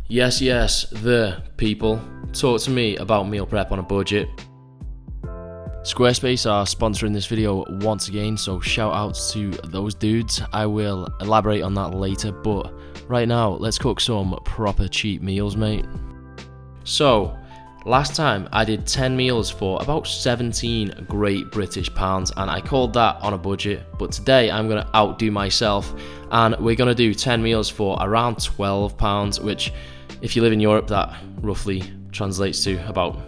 Yes, the people. Talk to me about meal prep on a budget. Squarespace are sponsoring this video once again, so shout outs to those dudes. I will elaborate on that later, but right now, let's cook some proper cheap meals, mate. So, last time I did 10 meals for about 17 Great British pounds, and I called that on a budget, but today I'm going to outdo myself, and we're going to do 10 meals for around £12, which, if you live in Europe, that roughly translates to about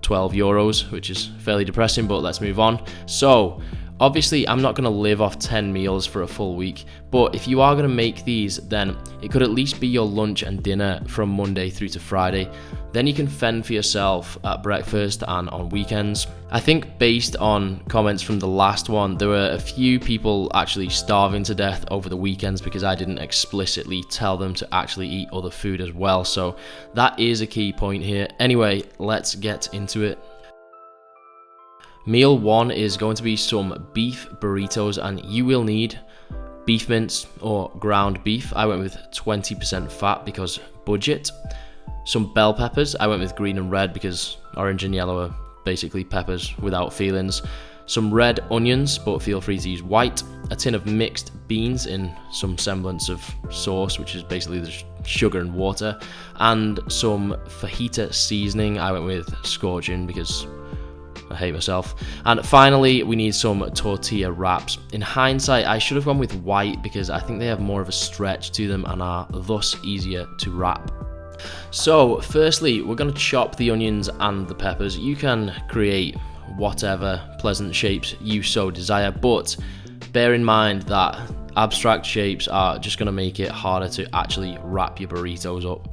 12 euros, which is fairly depressing, but let's move on. So, obviously, I'm not going to live off 10 meals for a full week, but if you are going to make these, then it could at least be your lunch and dinner from Monday through to Friday. Then you can fend for yourself at breakfast and on weekends. I think based on comments from the last one, there were a few people actually starving to death over the weekends because I didn't explicitly tell them to actually eat other food as well. So that is a key point here. Anyway, let's get into it. Meal 1 is going to be some beef burritos, and you will need beef mince or ground beef. I went with 20% fat because budget. Some bell peppers. I went with green and red because orange and yellow are basically peppers without feelings. Some red onions, but feel free to use white. A tin of mixed beans in some semblance of sauce, which is basically the sugar and water. And some fajita seasoning. I went with scorching because I hate myself. And finally, we need some tortilla wraps. In hindsight, I should have gone with white because I think they have more of a stretch to them and are thus easier to wrap. So, firstly, we're going to chop the onions and the peppers. You can create whatever pleasant shapes you so desire, but bear in mind that abstract shapes are just going to make it harder to actually wrap your burritos up.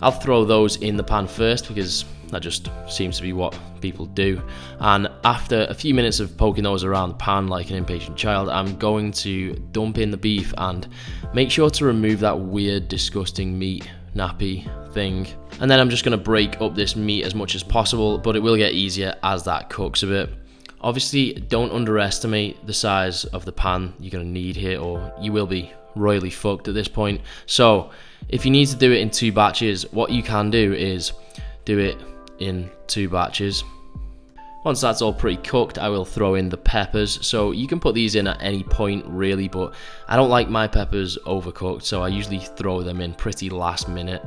I'll throw those in the pan first because that just seems to be what people do. And after a few minutes of poking those around the pan like an impatient child, I'm going to dump in the beef and make sure to remove that weird, disgusting meat nappy thing. And then I'm just going to break up this meat as much as possible, but it will get easier as that cooks a bit. Obviously, don't underestimate the size of the pan you're going to need here, or you will be royally fucked at this point. So if you need to do it in 2 batches, what you can do is do it in 2 batches. Once that's all pretty cooked, I will throw in the peppers. So you can put these in at any point really, but I don't like my peppers overcooked, so I usually throw them in pretty last minute.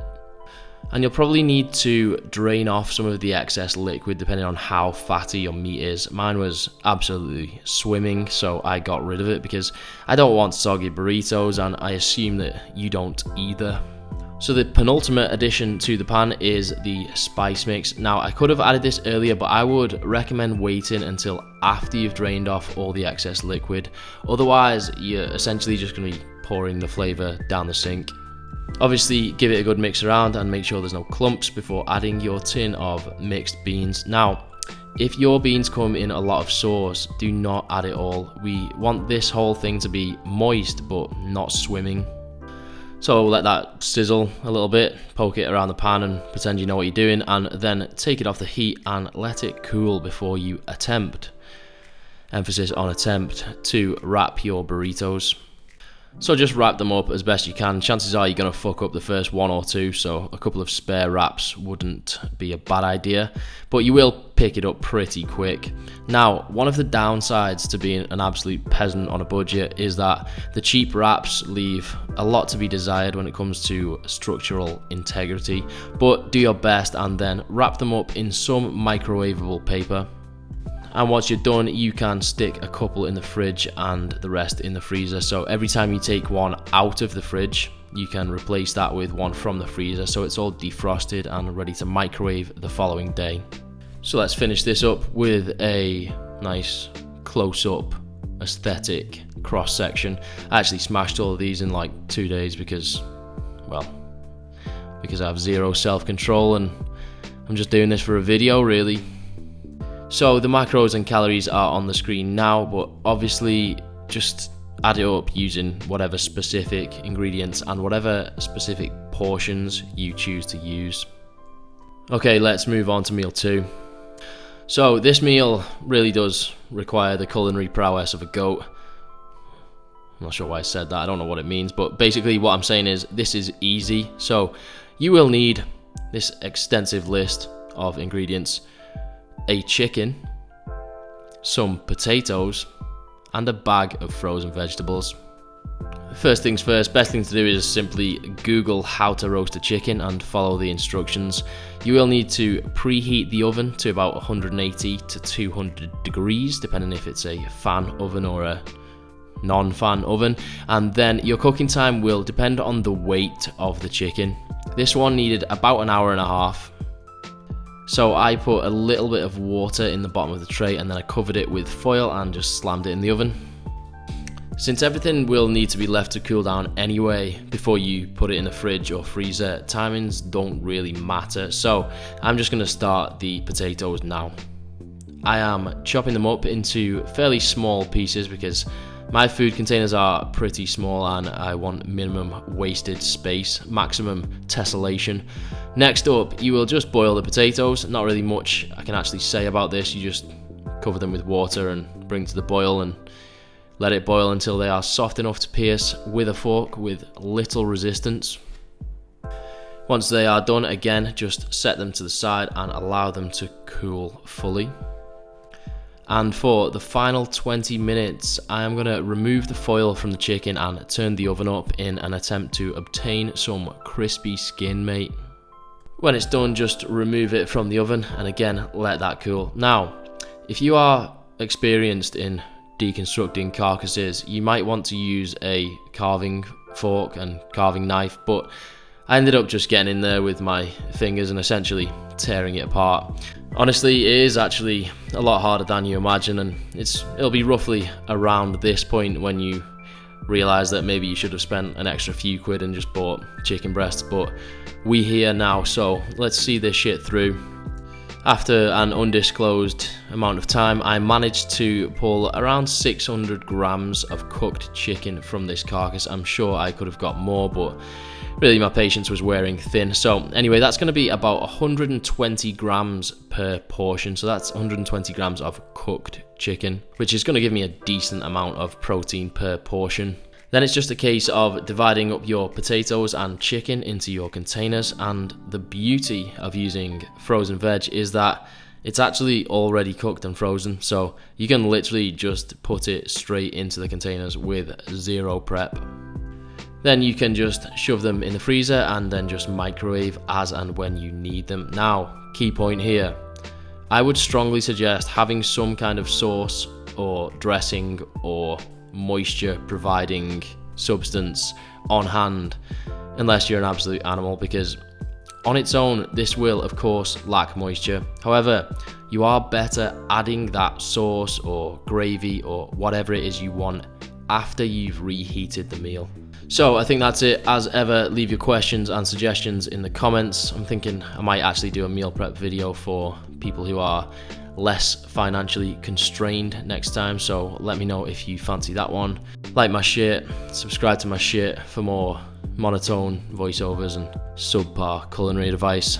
And you'll probably need to drain off some of the excess liquid depending on how fatty your meat is. Mine was absolutely swimming, so I got rid of it because I don't want soggy burritos, and I assume that you don't either. So the penultimate addition to the pan is the spice mix. Now, I could have added this earlier, but I would recommend waiting until after you've drained off all the excess liquid. Otherwise, you're essentially just going to be pouring the flavour down the sink. Obviously, give it a good mix around and make sure there's no clumps before adding your tin of mixed beans. Now, if your beans come in a lot of sauce, do not add it all. We want this whole thing to be moist but not swimming. So let that sizzle a little bit, poke it around the pan and pretend you know what you're doing, and then take it off the heat and let it cool before you attempt, emphasis on attempt, to wrap your burritos. So just wrap them up as best you can. Chances are you're going to fuck up the first 1 or 2, so a couple of spare wraps wouldn't be a bad idea, but you will pick it up pretty quick. Now, one of the downsides to being an absolute peasant on a budget is that the cheap wraps leave a lot to be desired when it comes to structural integrity, but do your best and then wrap them up in some microwavable paper. And once you're done, you can stick a couple in the fridge and the rest in the freezer. So every time you take one out of the fridge, you can replace that with one from the freezer, so it's all defrosted and ready to microwave the following day. So let's finish this up with a nice close-up aesthetic cross-section. I actually smashed all of these in like 2 days because I have zero self-control and I'm just doing this for a video really. So the macros and calories are on the screen now, but obviously just add it up using whatever specific ingredients and whatever specific portions you choose to use. Okay, let's move on to meal 2. So this meal really does require the culinary prowess of a goat. I'm not sure why I said that, I don't know what it means, but basically what I'm saying is this is easy. So you will need this extensive list of ingredients: a chicken, some potatoes, and a bag of frozen vegetables. First things first, best thing to do is simply Google how to roast a chicken and follow the instructions. You will need to preheat the oven to about 180 to 200 degrees, depending if it's a fan oven or a non-fan oven, and then your cooking time will depend on the weight of the chicken. This one needed about an hour and a half. So I put a little bit of water in the bottom of the tray and then I covered it with foil and just slammed it in the oven. Since everything will need to be left to cool down anyway before you put it in the fridge or freezer, timings don't really matter, so I'm just going to start the potatoes now. I am chopping them up into fairly small pieces because my food containers are pretty small and I want minimum wasted space, maximum tessellation. Next up, you will just boil the potatoes. Not really much I can actually say about this. You just cover them with water and bring to the boil and let it boil until they are soft enough to pierce with a fork with little resistance. Once they are done, again, just set them to the side and allow them to cool fully. And for the final 20 minutes, I am going to remove the foil from the chicken and turn the oven up in an attempt to obtain some crispy skin, mate. When it's done, just remove it from the oven and again, let that cool. Now, if you are experienced in deconstructing carcasses, you might want to use a carving fork and carving knife, but I ended up just getting in there with my fingers and essentially tearing it apart. Honestly, it is actually a lot harder than you imagine, and it'll be roughly around this point when you realise that maybe you should have spent an extra few quid and just bought chicken breasts, but we here now, so let's see this shit through. After an undisclosed amount of time, I managed to pull around 600 grams of cooked chicken from this carcass. I'm sure I could have got more, but really my patience was wearing thin. So anyway, that's going to be about 120 grams per portion. So that's 120 grams of cooked chicken, which is going to give me a decent amount of protein per portion. Then it's just a case of dividing up your potatoes and chicken into your containers, and the beauty of using frozen veg is that it's actually already cooked and frozen, so you can literally just put it straight into the containers with zero prep. Then you can just shove them in the freezer and then just microwave as and when you need them. Now, key point here, I would strongly suggest having some kind of sauce or dressing or moisture providing substance on hand unless you're an absolute animal, because on its own this will of course lack moisture. However, you are better adding that sauce or gravy or whatever it is you want after you've reheated the meal. So I think that's it. As ever, leave your questions and suggestions in the comments. I'm thinking I might actually do a meal prep video for people who are less financially constrained next time, so let me know if you fancy that one. Like my shit, subscribe to my shit for more monotone voiceovers and subpar culinary advice.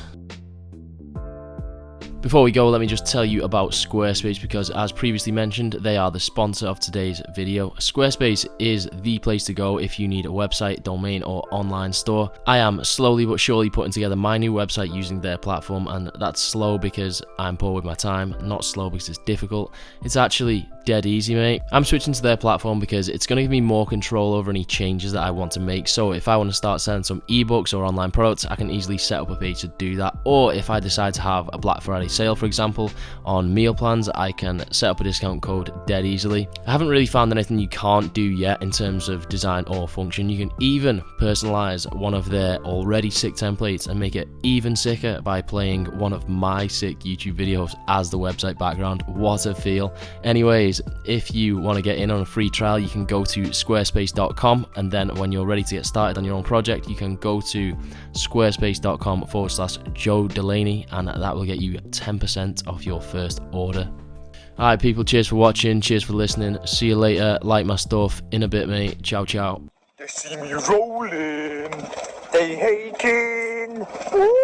Before we go, let me just tell you about Squarespace, because as previously mentioned, they are the sponsor of today's video. Squarespace is the place to go if you need a website, domain, or online store. I am slowly but surely putting together my new website using their platform, and that's slow because I'm poor with my time, not slow because it's difficult. It's actually dead easy, mate. I'm switching to their platform because it's going to give me more control over any changes that I want to make. So if I want to start selling some ebooks or online products, I can easily set up a page to do that. Or if I decide to have a Black Friday sale, for example, on meal plans, I can set up a discount code dead easily. I haven't really found anything you can't do yet in terms of design or function. You can even personalize one of their already sick templates and make it even sicker by playing one of my sick YouTube videos as the website background. What a feel. Anyways, if you want to get in on a free trial, you can go to squarespace.com, and then when you're ready to get started on your own project, you can go to squarespace.com/Joe Delaney, and that will get you 10% off your first order. Alright people, cheers for watching, cheers for listening, see you later, like my stuff, in a bit mate, ciao ciao. They see me rolling, they hating. Woo!